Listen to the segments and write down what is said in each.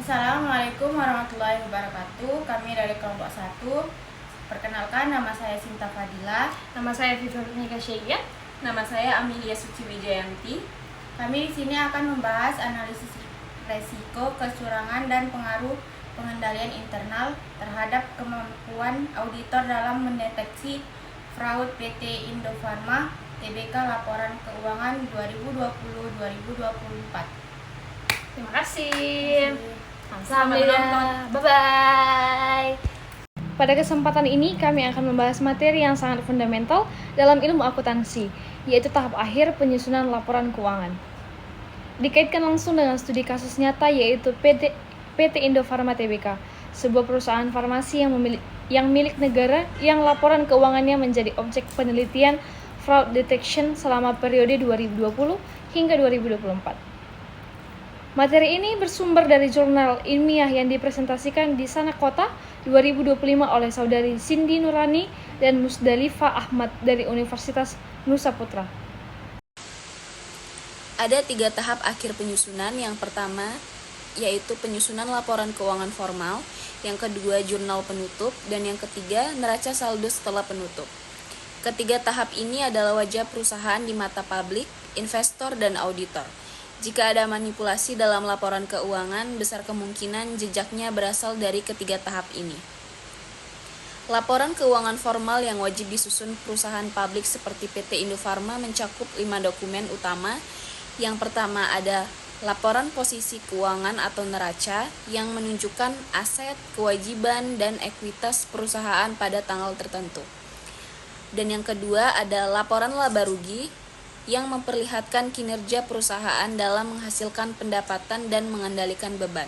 Assalamualaikum warahmatullahi wabarakatuh. Kami dari kelompok 1. Perkenalkan, nama saya Sinta Fadila. Nama saya Viva Nikasya. Nama saya Amelia Suci Wijayanti. Kami di sini akan membahas analisis resiko kecurangan dan pengaruh pengendalian internal terhadap kemampuan auditor dalam mendeteksi fraud PT Indofarma Tbk Laporan Keuangan 2020-2024. Terima kasih. Selamat menonton. Bye-bye. Pada kesempatan ini kami akan membahas materi yang sangat fundamental dalam ilmu akuntansi, yaitu tahap akhir penyusunan laporan keuangan. Dikaitkan langsung dengan studi kasus nyata yaitu PT Indofarma Tbk, sebuah perusahaan farmasi yang milik negara yang laporan keuangannya menjadi objek penelitian fraud detection selama periode 2020 hingga 2024. Materi ini bersumber dari jurnal ilmiah yang dipresentasikan di Sana Kota 2025 oleh saudari Cindy Nurani dan Musdalifah Ahmad dari Universitas Nusa Putra. Ada 3 tahap akhir penyusunan. Yang pertama yaitu penyusunan laporan keuangan formal, yang kedua jurnal penutup, dan yang ketiga neraca saldo setelah penutup. Ketiga tahap ini adalah wajah perusahaan di mata publik, investor, dan auditor. Jika ada manipulasi dalam laporan keuangan, besar kemungkinan jejaknya berasal dari ketiga tahap ini. Laporan keuangan formal yang wajib disusun perusahaan publik seperti PT Indofarma mencakup 5 dokumen utama. Yang pertama ada laporan posisi keuangan atau neraca yang menunjukkan aset, kewajiban, dan ekuitas perusahaan pada tanggal tertentu. Dan yang kedua ada laporan laba rugi yang memperlihatkan kinerja perusahaan dalam menghasilkan pendapatan dan mengendalikan beban.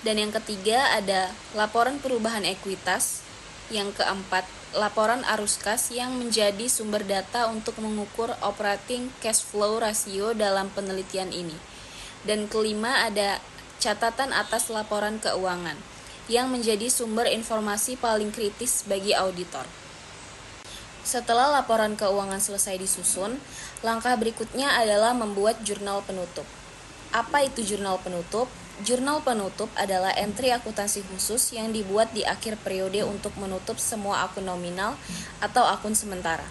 Dan yang ketiga ada laporan perubahan ekuitas. Yang keempat, laporan arus kas yang menjadi sumber data untuk mengukur operating cash flow ratio dalam penelitian ini. Dan kelima ada catatan atas laporan keuangan yang menjadi sumber informasi paling kritis bagi auditor. Setelah laporan keuangan selesai disusun, langkah berikutnya adalah membuat jurnal penutup. Apa itu jurnal penutup? Jurnal penutup adalah entry akuntansi khusus yang dibuat di akhir periode untuk menutup semua akun nominal atau akun sementara,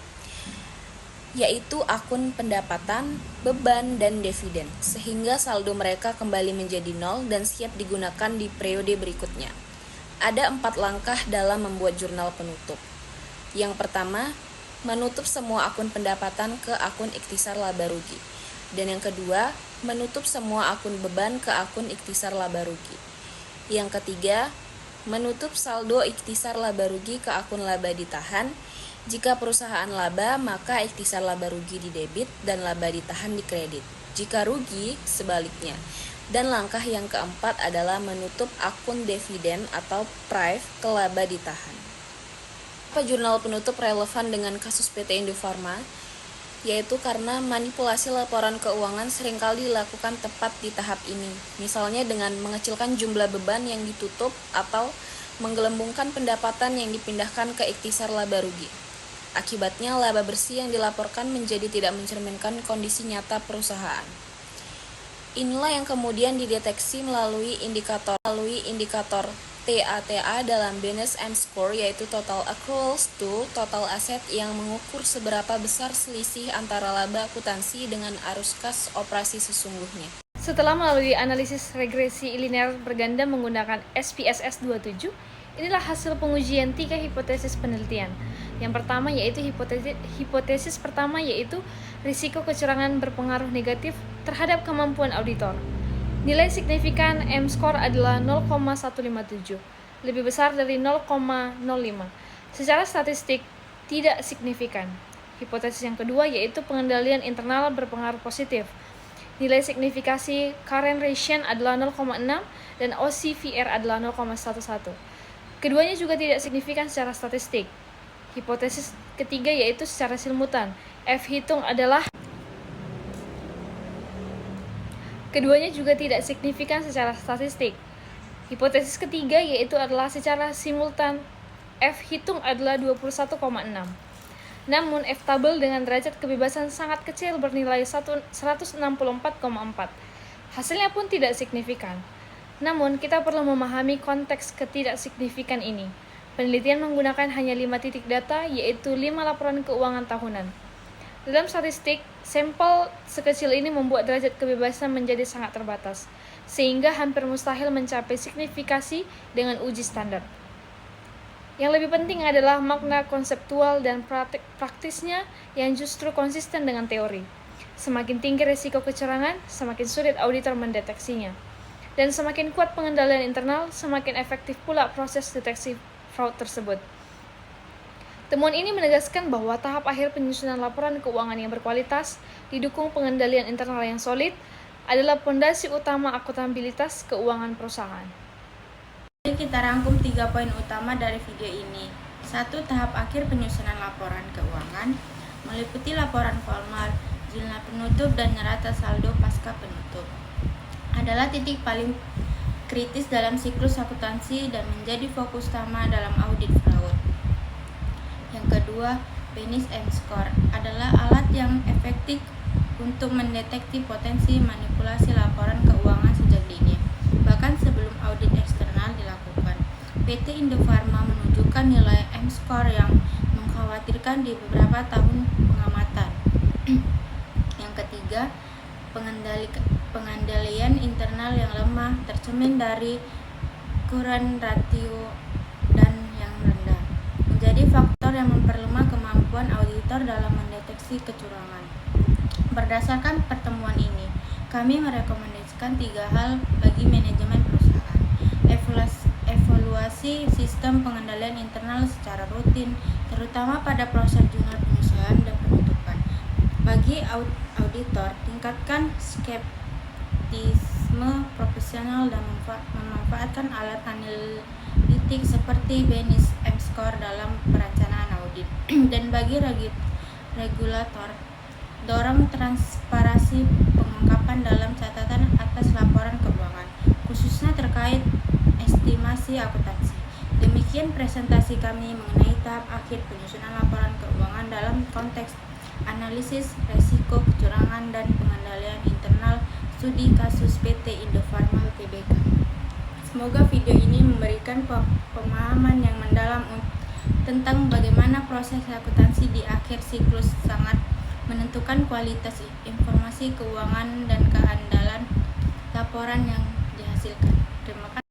yaitu akun pendapatan, beban, dan dividen, sehingga saldo mereka kembali menjadi nol dan siap digunakan di periode berikutnya. Ada 4 langkah dalam membuat jurnal penutup. Yang pertama, menutup semua akun pendapatan ke akun ikhtisar laba rugi. Dan yang kedua, menutup semua akun beban ke akun ikhtisar laba rugi. Yang ketiga, menutup saldo ikhtisar laba rugi ke akun laba ditahan. Jika perusahaan laba, maka ikhtisar laba rugi didebit dan laba ditahan dikredit. Jika rugi, sebaliknya. Dan langkah yang keempat adalah menutup akun dividen atau PRIV ke laba ditahan. Apa jurnal penutup relevan dengan kasus PT Indofarma? Yaitu karena manipulasi laporan keuangan seringkali dilakukan tepat di tahap ini, misalnya dengan mengecilkan jumlah beban yang ditutup atau menggelembungkan pendapatan yang dipindahkan ke ikhtisar laba rugi. Akibatnya laba bersih yang dilaporkan menjadi tidak mencerminkan kondisi nyata perusahaan. Inilah yang kemudian dideteksi melalui indikator TATA dalam Business M-Score, yaitu Total Accruals to Total Asset, yang mengukur seberapa besar selisih antara laba akuntansi dengan arus kas operasi sesungguhnya. Setelah melalui analisis regresi linear berganda menggunakan SPSS 27, inilah hasil pengujian 3 hipotesis penelitian. Yang pertama yaitu hipotesis pertama yaitu risiko kecurangan berpengaruh negatif terhadap kemampuan auditor. Nilai signifikan M-score adalah 0,157, lebih besar dari 0,05. Secara statistik, tidak signifikan. Hipotesis yang kedua yaitu pengendalian internal berpengaruh positif. Nilai signifikasi current ratio adalah 0,6 dan OCVR adalah 0,11. Keduanya juga tidak signifikan secara statistik. Hipotesis ketiga yaitu secara simultan. Keduanya juga tidak signifikan secara statistik. Hipotesis ketiga yaitu adalah secara simultan. F hitung adalah 21,6. Namun F tabel dengan derajat kebebasan sangat kecil bernilai 164,4. Hasilnya pun tidak signifikan. Namun, kita perlu memahami konteks ketidaksignifikan ini. Penelitian menggunakan hanya 5 titik data, yaitu 5 laporan keuangan tahunan. Dalam statistik, sampel sekecil ini membuat derajat kebebasan menjadi sangat terbatas, sehingga hampir mustahil mencapai signifikasi dengan uji standar. Yang lebih penting adalah makna konseptual dan praktisnya yang justru konsisten dengan teori. Semakin tinggi risiko kecurangan, semakin sulit auditor mendeteksinya. Dan semakin kuat pengendalian internal, semakin efektif pula proses deteksi fraud tersebut. Temuan ini menegaskan bahwa tahap akhir penyusunan laporan keuangan yang berkualitas, didukung pengendalian internal yang solid, adalah fondasi utama akuntabilitas keuangan perusahaan. Kita rangkum 3 poin utama dari video ini. 1. Tahap akhir penyusunan laporan keuangan meliputi laporan formal, jurnal penutup, dan neraca saldo pasca penutup. Adalah titik paling kritis dalam siklus akuntansi dan menjadi fokus utama dalam audit fraud. Yang kedua, Bennis M-Score adalah alat yang efektif untuk mendeteksi potensi manipulasi laporan keuangan sejak dini, bahkan sebelum audit eksternal dilakukan. PT Indofarma menunjukkan nilai M-Score yang mengkhawatirkan di beberapa tahun pengamatan. Yang ketiga, pengendalian internal yang lemah tercermin dari current ratio dan yang rendah, menjadi faktor yang memperlemah kemampuan auditor dalam mendeteksi kecurangan. Berdasarkan pertemuan ini, kami merekomendasikan 3 hal bagi manajemen perusahaan. Evaluasi sistem pengendalian internal secara rutin, terutama pada proses jurnal penyusunan dan penutupan. Bagi auditor, tingkatkan skeptisme profesional dan memanfaatkan alat analitik seperti Bennis M-Score dalam perencanaan audit. Dan bagi regulator, dorong transparansi pengungkapan dalam catatan atas laporan keuangan, khususnya terkait estimasi akuntansi. Demikian presentasi kami mengenai tahap akhir penyusunan laporan keuangan dalam konteks analisis resiko kecurangan dan pengendalian internal studi kasus PT Indofarma Tbk. Semoga video ini memberikan pemahaman yang mendalam tentang bagaimana proses akuntansi di akhir siklus sangat menentukan kualitas informasi keuangan dan keandalan laporan yang dihasilkan. Terima kasih.